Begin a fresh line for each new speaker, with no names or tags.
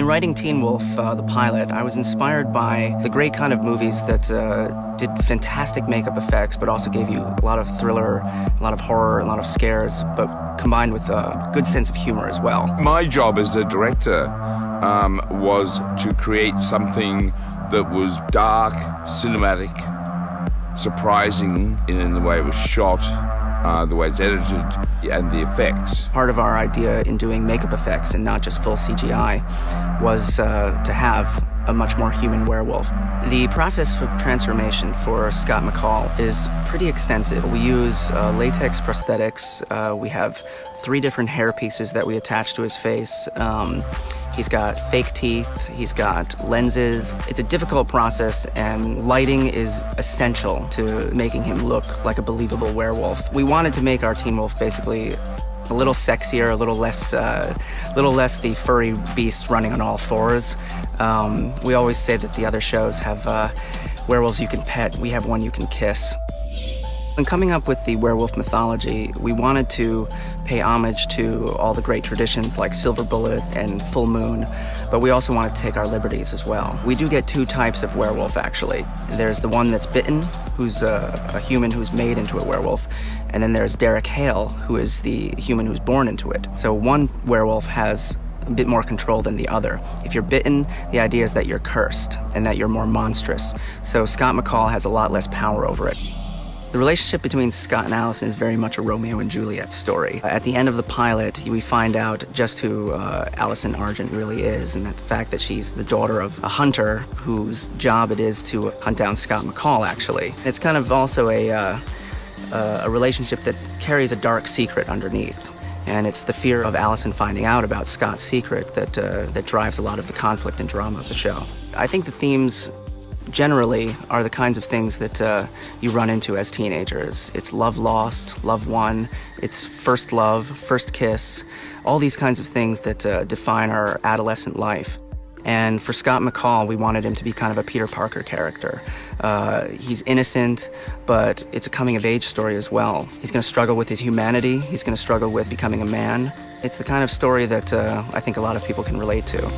writing Teen Wolf, the pilot, I was inspired by the great kind of movies that did fantastic makeup effects, but also gave you a lot of thriller, a lot of horror, a lot of scares, but combined with a good sense of humor as well.
My job as a director was to create something that was dark, cinematic, surprising in the way it was shot, the way it's edited, and the effects.
Part of our idea in doing makeup effects and not just full CGI was to have a much more human werewolf. The process of transformation for Scott McCall is pretty extensive. We use latex prosthetics. We have 3 different hair pieces that we attach to his face. He's got fake teeth, he's got lenses. It's a difficult process, and lighting is essential to making him look like a believable werewolf. We wanted to make our Teen Wolf basically a little sexier, a little less the furry beast running on all 4s. We always say that the other shows have werewolves you can pet. We have one you can kiss. In coming up with the werewolf mythology, we wanted to pay homage to all the great traditions like Silver Bullets and Full Moon, but we also wanted to take our liberties as well. We do get 2 types of werewolf, actually. There's the one that's bitten, who's a human who's made into a werewolf, and then there's Derek Hale, who is the human who's born into it. So one werewolf has a bit more control than the other. If you're bitten, the idea is that you're cursed and that you're more monstrous. So Scott McCall has a lot less power over it. The relationship between Scott and Allison is very much a Romeo and Juliet story. At the end of the pilot, we find out just who Allison Argent really is, and the fact that she's the daughter of a hunter whose job it is to hunt down Scott McCall, actually. It's kind of also a relationship that carries a dark secret underneath. And it's the fear of Allison finding out about Scott's secret that drives a lot of the conflict and drama of the show. I think the themes generally are the kinds of things that you run into as teenagers. It's love lost, love won, it's first love, first kiss, all these kinds of things that define our adolescent life. And for Scott McCall, we wanted him to be kind of a Peter Parker character. He's innocent, but it's a coming-of-age story as well. He's going to struggle with his humanity. He's going to struggle with becoming a man. It's the kind of story that I think a lot of people can relate to.